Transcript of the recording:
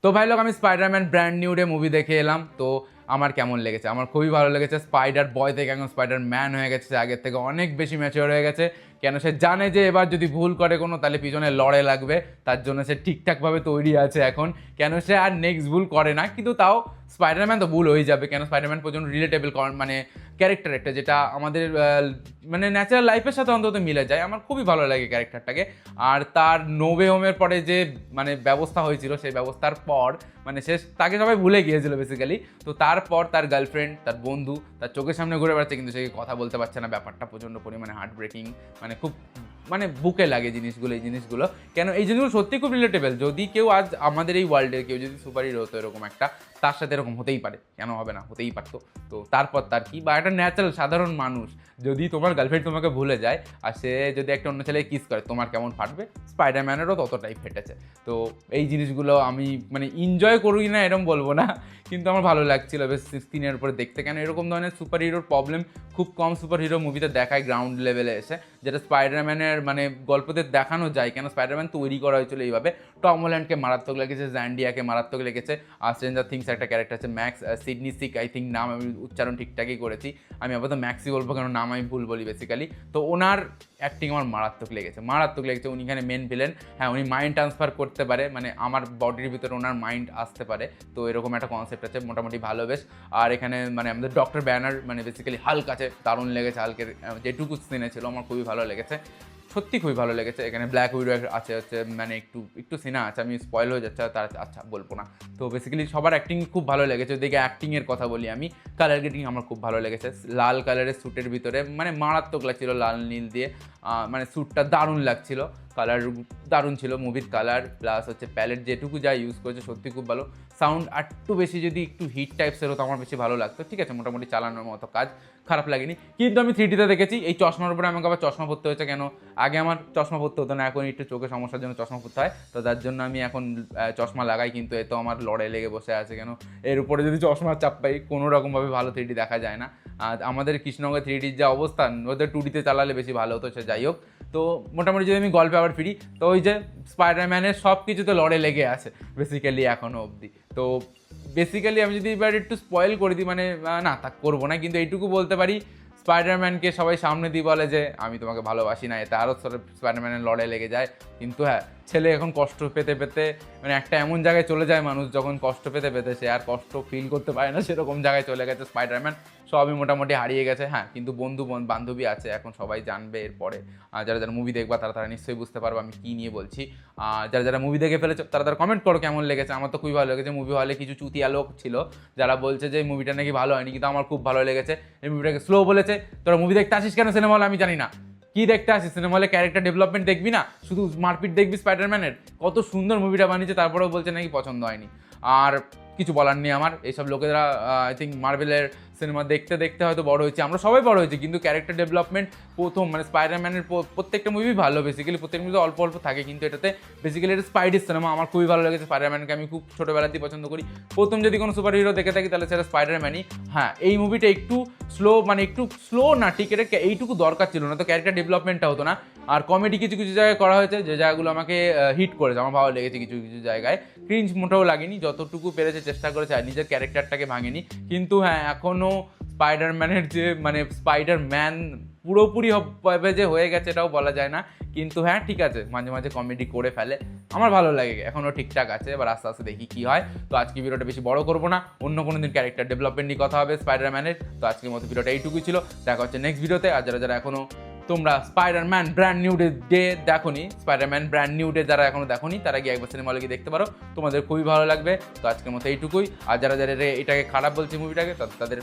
তো ভাই লোক, আমি Spiderman brand new day movie দেখে এলাম। তো আমার কেমন লেগেছে? আমার খুবই ভালো লেগেছে। স্পাইডার বয় থেকে এখন স্পাইডার ম্যান হয়ে গেছে, আগের থেকে অনেক বেশি ম্যাচিওর হয়ে গেছে। কেন সে জানে যে এবার যদি ভুল করে কোনো, তাহলে পিছনে লড়ে লাগবে, তার জন্য সে ঠিকঠাকভাবে তৈরি আছে এখন। কেন সে আর নেক্সট ভুল করে না, কিন্তু তাও স্পাইডারম্যান তো ভুল হয়ে যাবে। কেন স্পাইডারম্যান প্রচণ্ড রিলেটেবল মানে ক্যারেক্টার একটা, যেটা আমাদের মানে ন্যাচারাল লাইফের সাথে অন্তত মিলে যায়। আমার খুবই ভালো লাগে ক্যারেক্টারটাকে। আর তার নো ওয়ে হোমের পরে যে মানে ব্যবস্থা হয়েছিল, সেই ব্যবস্থার পর মানে সে তাকে সবাই ভুলে গিয়েছিল বেসিক্যালি। তো তারপর তার গার্লফ্রেন্ড, তার বন্ধু তার চোখের সামনে ঘুরে বেড়াচ্ছে, কিন্তু সে কথা বলতে পারছে না। ব্যাপারটা প্রচণ্ড পরিমাণে হার্ট ব্রেকিং, মানে খুব মানে বুকে লাগে জিনিসগুলো, এই জিনিসগুলো। কেন এই জিনিসগুলো সত্যি খুব রিলেটেবল। যদি কেউ আজ আমাদের এই ওয়ার্ল্ডে কেউ যদি সুপার হিরো হতো এরকম একটা, তার সাথে এরকম হতেই পারে, কেন হবে না, হতেই পারতো। তো তারপর তার কি, বা একটা ন্যাচারাল সাধারণ মানুষ, যদি তোমার গার্লফ্রেন্ড তোমাকে ভুলে যায় আর সে যদি একটা অন্য ছেলে কিস করে, তোমার কেমন ফাটবে? স্পাইডারম্যানেরও ততটাই ফেটেছে। তো এই জিনিসগুলো আমি মানে এনজয় করি না এরকম বলবো না, কিন্তু আমার ভালো লাগছিল বেশ স্ক্রিনের উপরে দেখতে। কেন এরকম ধরনের সুপার হিরোর প্রবলেম খুব কম সুপার হিরো মুভিতে দেখায় গ্রাউন্ড লেভেলে এসে, যেটা স্পাইডারম্যানের মানে গল্পতে দেখানো যায়। কেন স্পাইডারম্যান তৈরি করা হয়েছিল এইভাবে। টম হল্যান্ডকে মারাত্মক লেগেছে, জ্যান্ডিয়াকে মারাত্মক লেগেছে, আর স্ট্রেঞ্জার থিংস একটা ক্যারেক্টার আছে Max Sidney Sick, I think নাম, আমি উচ্চারণ ঠিকঠাকই করেছি। আমি আপাতত ম্যাক্সই বলবো, কেন নাম আমি ভুল বলি বেসিক্যালি। তো ওনার অ্যাক্টিং আমার মারাত্মক লেগেছে, মারাত্মক লেগেছে। উনি এখানে মেন ভিলেন। হ্যাঁ, উনি মাইন্ড ট্রান্সফার করতে পারে, মানে আমার বডির ভিতরে ওনার মাইন্ড আসতে পারে। তো এরকম একটা কনসেপ্ট আছে, মোটামুটি ভালো বেশ। আর এখানে মানে আমাদের ডক্টর ব্যানার, মানে বেসিক্যালি হাল্ক আছে, দারুণ লেগেছে। হাল্কের যেটুকু সিনে ছিল আমার খুবই ভালো লেগেছে, সত্যি খুবই ভালো লেগেছে। এখানে ব্ল্যাক উইডো আছে, হচ্ছে মানে একটু সিনা আছে, আমি স্পয়েল হয়ে যাচ্ছে তার, আচ্ছা বলবো না। তো বেসিক্যালি সবার অ্যাক্টিং খুব ভালো লেগেছে। ওদিকে অ্যাক্টিংয়ের কথা বলি আমি, কালার গ্রেডিং আমার খুব ভালো লেগেছে। লাল কালারের স্যুটের ভিতরে মানে মারাত্মক লাগছিল, লাল নীল দিয়ে, মানে স্যুটটা দারুণ লাগছিল। কালার দারুণ ছিল, মুভির কালার প্লাস হচ্ছে প্যালেট যেটুকু যা ইউজ করেছে সত্যি খুব ভালো। সাউন্ড একটু বেশি, যদি একটু হিট টাইপসের হতো আমার বেশি ভালো লাগতো। ঠিক আছে, মোটামুটি চালানোর মতো কাজ, খারাপ লাগেনি। কিন্তু আমি 3Dতে দেখেছি। এই চশমার উপরে আমাকে আবার চশমা পরতে হয়েছে। কেন আগে আমার চশমা পরতে হতো না, এখন একটু চোখের সমস্যার জন্য চশমা পরতে হয়। তো তার জন্য আমি এখন চশমা লাগাই, কিন্তু এ তো আমার লড়াই লেগে বসে আছে। কেন এর উপরে যদি চশমার চাপ পাই, কোনো রকমভাবে ভালো 3D দেখা যায় না। আর আমাদের কৃষ্ণনগর 3Dর যে অবস্থান, ওদের 2Dতে চালালে বেশি ভালো হতো, সে যাই হোক। তো মোটামুটি যদি আমি গল্পে আবার ফিরি, তো ওই যে স্পাইডারম্যানের সব কিছুতে লড়ে লেগে আছে বেসিক্যালি এখনও অবধি। তো বেসিক্যালি আমি যদি এবার একটু স্পয়েল করে দিই, মানে না তা করবো না, কিন্তু এইটুকু বলতে পারি, স্পাইডারম্যানকে সবাই সামনে দিয়ে বলে যে আমি তোমাকে ভালোবাসি না, এতে আরও স্পাইডারম্যানের লড়াই লেগে যায়। কিন্তু হ্যাঁ, ছেলে এখন কষ্ট পেতে পেতে মানে একটা এমন জায়গায় চলে যায় মানুষ, যখন কষ্ট পেতে পেতে সে আর কষ্ট ফিল করতে পারে না, সেরকম জায়গায় চলে গেছে স্পাইডারম্যান। সবই মোটামুটি হারিয়ে গেছে। হ্যাঁ, কিন্তু বন্ধু বান্ধবী আছে, এখন সবাই জানবে এরপরে। যারা যারা মুভি দেখবা তারা নিশ্চয়ই বুঝতে পারবো আমি কী নিয়ে বলছি। যারা যারা মুভি দেখে ফেলেছো তারা কমেন্ট করো কেমন লেগেছে। আমার তো খুবই ভালো লেগেছে। মুভি হলে কিছু চুতিয়া লোক ছিল যারা বলছে যে এই মুভিটা নাকি ভালো হয়নি, কিন্তু আমার খুব ভালো লেগেছে। এই মুভিটাকে স্লো বলেছে। তোরা মুভি দেখতে আসিস কেন সিনেমা হলে আমি জানি না, কি দেখতে আসিস সিনেমা হলে? ক্যারেক্টার ডেভেলপমেন্ট দেখবি না, শুধু মারপিট দেখবি স্পাইডারম্যানের? কত সুন্দর মুভিটা বানিয়েছে, তারপরেও বলছে নাকি পছন্দ হয়নি। আর কিছু বলার নেই আমার। এইসব লোকেরা আই থিঙ্ক মার্ভেলের সিনেমা দেখতে দেখতে হয়তো বড় হয়েছে, আমরা সবাই বড় হয়েছি, কিন্তু ক্যারেক্টার ডেভেলপমেন্ট প্রথম মানে স্পাইডারম্যানের প্রত্যেকটা মুভি ভালো, বেসিক্যালি প্রত্যেক মুভি অল্প অল্প থাকে, কিন্তু এটাতে বেসিক্যালি এটা স্পাইডার সিনেমা। আমার খুবই ভালো লেগেছে। স্পাইডারম্যানকে আমি খুব ছোটোবেলাতেই পছন্দ করি। প্রথম যদি কোনো সুপার হিরো দেখে থাকি তাহলে সেটা স্পাইডারম্যানই। হ্যাঁ, এই মুভিটা একটু স্লো, মানে একটু স্লো না ঠিক, এটা এইটুকু দরকার ছিল না, তো ক্যারেক্টার ডেভেলপমেন্টটা হতো না। আর কমেডি কিছু কিছু জায়গায় করা হয়েছে, যে জায়গাগুলো আমাকে হিট করেছে, আমার ভালো লেগেছে। কিছু কিছু জায়গায় ক্রিঞ্জ মোটেও লাগেনি, যতটুকু পেরেছে চেষ্টা করেছে, আর নিজের ক্যারেক্টারটাকে ভাঙেনি। কিন্তু হ্যাঁ, এখনও স্পাইডারম্যানের যে মানে স্পাইডারম্যান পুরোপুরি ভাবে যে হয়ে গেছে এটাও বলা যায় না, কিন্তু হ্যাঁ ঠিক আছে, মাঝে মাঝে কমেডি করে ফেলে, আমার ভালো লাগে, এখনও ঠিকঠাক আছে। এবার আস্তে আস্তে দেখি কী হয়। তো আজকে ভিডিওটা বেশি বড় করবো না, অন্য কোনো দিন ক্যারেক্টার ডেভেলপমেন্ট নিয়ে কথা হবে স্পাইডারম্যানের। তো আজকের মতো ভিডিওটা এইটুকুই ছিল, দেখা হচ্ছে নেক্সট ভিডিওতে। আর যারা যারা এখনও তোমরা স্পাইডারম্যান ব্র্যান্ড নিউ ডে দেখোনি, স্পাইডারম্যান ব্র্যান্ড নিউ ডে যারা এখনও দেখোনি, তারা গিয়ে একবার সিনেমা হলে গিয়ে দেখতে পারো, তোমাদের খুবই ভালো লাগবে। তো আজকের মতো এইটুকুই। আর যারা যারা এটাকে খারাপ বলছে মুভিটাকে, তাদের